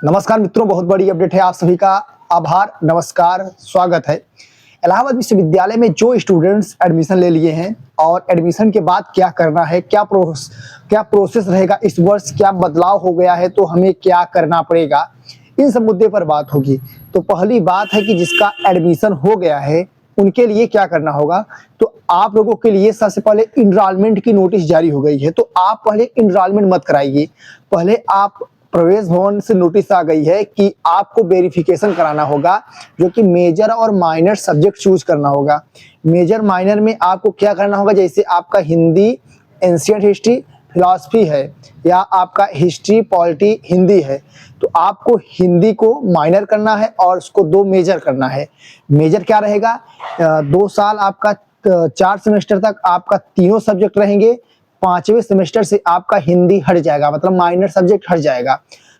नमस्कार मित्रों, बहुत बड़ी अपडेट है। आप सभी का आभार, नमस्कार, स्वागत है। इलाहाबाद विश्वविद्यालय में जो स्टूडेंट्स एडमिशन ले लिए हैं और एडमिशन के बाद क्या करना है, क्या प्रोसेस रहेगा इस वर्ष, क्या बदलाव हो गया है तो हमें क्या करना पड़ेगा, इन सब मुद्दे पर बात होगी। तो पहली बात है कि जिसका एडमिशन हो गया है उनके लिए क्या करना होगा। तो आप लोगों के लिए सबसे पहले इनरोलमेंट की नोटिस जारी हो गई है, तो आप पहले इनरोलमेंट मत कराइए। पहले आप प्रवेश भवन से नोटिस आ गई है कि आपको वेरिफिकेशन कराना होगा, जो कि मेजर और माइनर सब्जेक्ट चूज करना होगा। मेजर माइनर में आपको क्या करना होगा, जैसे आपका हिंदी, एंशिएंट हिस्ट्री, फिलॉसफी है, या आपका हिस्ट्री, पॉलिटी, हिंदी है, तो आपको हिंदी को माइनर करना है और उसको 2 मेजर करना है। मेजर क्या रहेगा, 2 साल आपका 4 सेमेस्टर तक आपका तीनों सब्जेक्ट रहेंगे। 5वें सेमेस्टर से आपका हिंदी हट जाएगा, मतलब माइनर सब्जेक्ट हट जाएगा।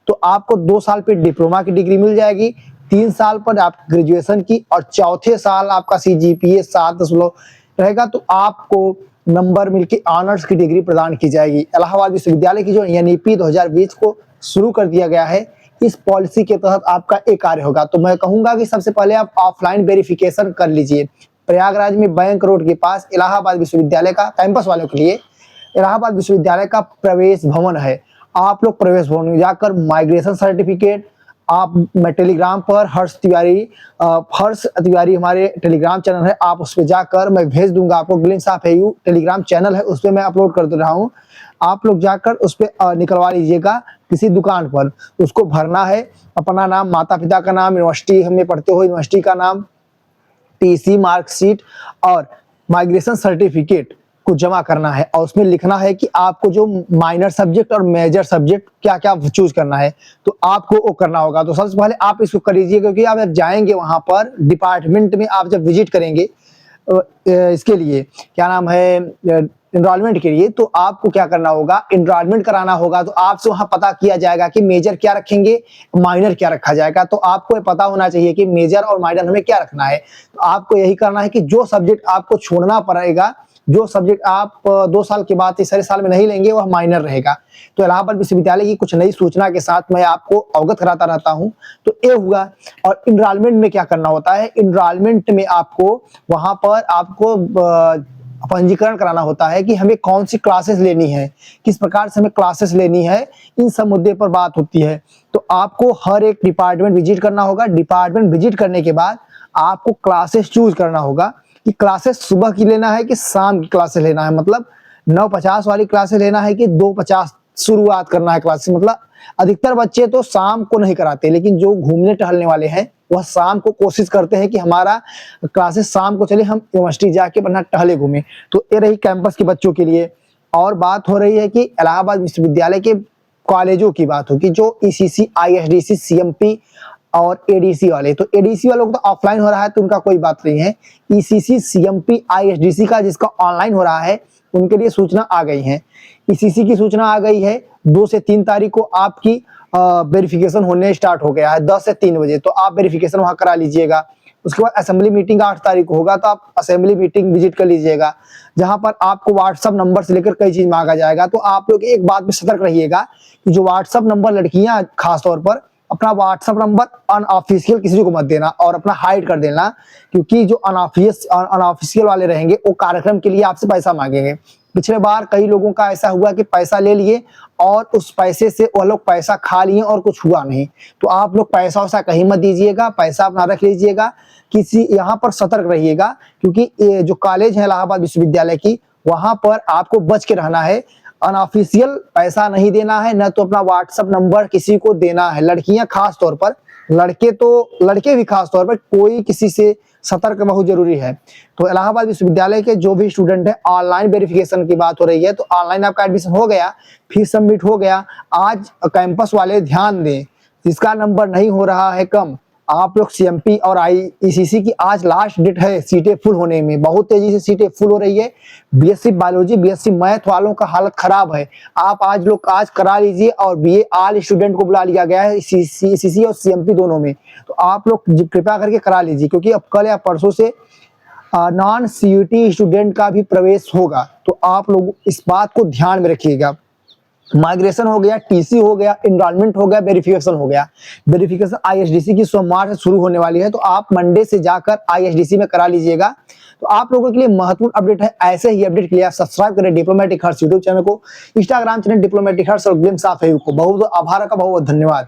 तो आपको 2 साल पे डिप्लोमा की डिग्री मिल जाएगी, 3 साल पर आप ग्रेजुएशन की, और चौथे साल आपका CGPA 7.0 रहेगा, तो आपको नंबर मिलके ऑनर्स की डिग्री प्रदान की जाएगी। इलाहाबाद विश्वविद्यालय की जो NEP 2020 को शुरू कर दिया गया है, इस पॉलिसी के तहत आपका एक कार्य होगा। तो मैं कहूंगा कि सबसे पहले आप ऑफलाइन वेरिफिकेशन कर लीजिए। प्रयागराज में बैंक रोड के पास इलाहाबाद विश्वविद्यालय का कैंपस वालों के लिए इलाहाबाद विश्वविद्यालय का प्रवेश भवन है। आप लोग प्रवेश भवन में जाकर माइग्रेशन सर्टिफिकेट, आप मैं टेलीग्राम पर हर्ष तिवारी हमारे टेलीग्राम चैनल है, आप उस पर जाकर मैं भेज दूंगा आपको। Glimpse of AU Telegram channel है, उस पर मैं अपलोड कर दे रहा हूँ। आप लोग जाकर उस पर निकलवा लीजिएगा किसी दुकान पर। उसको भरना है, अपना नाम, माता पिता का नाम, यूनिवर्सिटी हमें पढ़ते हो यूनिवर्सिटी का नाम, TC, मार्कशीट और माइग्रेशन सर्टिफिकेट को जमा करना है। और उसमें लिखना है कि आपको जो माइनर सब्जेक्ट और मेजर सब्जेक्ट क्या क्या चूज करना है, तो आपको वो करना होगा। तो सबसे पहले आप इसको कर लीजिए, क्योंकि आप जब जाएंगे वहां पर डिपार्टमेंट में, आप जब विजिट करेंगे इसके लिए क्या नाम है, एनरोलमेंट के लिए, तो आपको क्या करना होगा, एनरोलमेंट कराना होगा। तो आपसे वहां पता किया जाएगा कि मेजर क्या रखेंगे, माइनर क्या रखा जाएगा। तो आपको ये पता होना चाहिए कि मेजर और माइनर हमें क्या रखना है। तो आपको यही करना है कि जो सब्जेक्ट आपको छोड़ना पड़ेगा, जो सब्जेक्ट आप 2 साल के बाद तीसरे साल में नहीं लेंगे, वह माइनर रहेगा। तो इलाहाबाद विश्वविद्यालय की कुछ नई सूचना के साथ मैं आपको अवगत कराता रहता हूं। तो ये हुआ। और इनरोलमेंट में क्या करना होता है, इनरोलमेंट में आपको वहां पर आपको पंजीकरण कराना होता है कि हमें कौन सी क्लासेस लेनी है, किस प्रकार से हमें क्लासेस लेनी है, इन सब मुद्दे पर बात होती है। तो आपको हर एक डिपार्टमेंट विजिट करना होगा। डिपार्टमेंट विजिट करने के बाद आपको क्लासेस चूज करना होगा कि क्लासेस सुबह की लेना है कि शाम की क्लासेस लेना है। मतलब 9:50 वाली क्लासेस लेना है कि 2:50 शुरुआत करना है क्लासेस। मतलब अधिकतर बच्चे तो शाम को नहीं कराते, लेकिन जो घूमने टहलने वाले हैं वह शाम को कोशिश करते हैं कि हमारा क्लासेस शाम को चले, हम यूनिवर्सिटी जाके बढ़िया टहले घूमे। तो ये रही कैंपस के बच्चों के लिए। और बात हो रही है कि इलाहाबाद विश्वविद्यालय के कॉलेजों की बात होगी, जो ECC, ISDC, CMP और ADC वाले। तो ADC वालों को तो ऑफलाइन हो रहा है, तो उनका कोई बात नहीं है। ECC, CMP, ISDC का जिसका ऑनलाइन हो रहा है, उनके लिए सूचना आ गई है। ECC की सूचना आ गई है 2 से 3 तारीख को आपकी वेरिफिकेशन होने स्टार्ट हो गया है, 10 से 3 बजे। तो आप वेरिफिकेशन वहां करा लीजिएगा। उसके बाद असेंबली मीटिंग 8 तारीख को होगा, तो आप असेंबली मीटिंग विजिट कर लीजिएगा, जहां पर आपको व्हाट्सएप नंबर से लेकर कई चीज मांगा जाएगा। तो आप लोग एक बात में सतर्क रहिएगा कि जो व्हाट्सएप नंबर, लड़कियां खासतौर पर अपना व्हाट्सएप नंबर अनऑफिशियल किसी को मत देना और अपना हाइड कर देना, क्योंकि जो अनऑफिशियल वाले रहेंगे वो कार्यक्रम के लिए आपसे पैसा मांगेंगे। पिछले बार कई लोगों का ऐसा हुआ कि पैसा ले लिए और उस पैसे से वो लोग पैसा खा लिए और कुछ हुआ नहीं। तो आप लोग पैसा वैसा कहीं मत दीजिएगा, पैसा अपना रख लीजिएगा। किसी यहाँ पर सतर्क रहिएगा, क्योंकि ये जो कॉलेज है इलाहाबाद विश्वविद्यालय की, वहां पर आपको बच के रहना है। अनऑफिशियल पैसा नहीं देना है, न तो अपना व्हाट्सएप नंबर किसी को देना है। लड़कियां खास तौर पर, लड़के भी खास तौर पर, कोई किसी से सतर्क बहुत जरूरी है। तो इलाहाबाद विश्वविद्यालय के जो भी स्टूडेंट है, ऑनलाइन वेरिफिकेशन की बात हो रही है, तो ऑनलाइन आपका एडमिशन हो गया, फीस सबमिट हो गया। आज कैंपस वाले ध्यान दें, जिसका नंबर नहीं हो रहा है कम, आप लोग CMP और IECC की आज लास्ट डेट है सीटें फुल होने में। बहुत तेजी से सीटें फुल हो रही है। BSc बायोलॉजी, BSc मैथ वालों का हालत खराब है। आप आज करा लीजिए। और BA ऑल स्टूडेंट को बुला लिया गया है ECC और CMP दोनों में। तो आप लोग कृपया करके करा लीजिए, क्योंकि अब कल या परसों से नॉन CUT स्टूडेंट का भी प्रवेश होगा। तो आप लोग इस बात को ध्यान में रखिएगा। माइग्रेशन हो गया, टीसी हो गया, एनरोलमेंट हो गया, वेरिफिकेशन हो गया। वेरिफिकेशन आईएसडीसी की सोमवार से शुरू होने वाली है, तो आप मंडे से जाकर आईएसडीसी में करा लीजिएगा। तो आप लोगों के लिए महत्वपूर्ण अपडेट है। ऐसे ही अपडेट के लिए आप सब्सक्राइब करें डिप्लोमेटिक हर्ष यूट्यूब चैनल को, इंस्टाग्राम चैनल डिप्लोमेटिक हर्ष और ग्लिम्स ऑफ एयू को। बहुत आभार का बहुत धन्यवाद।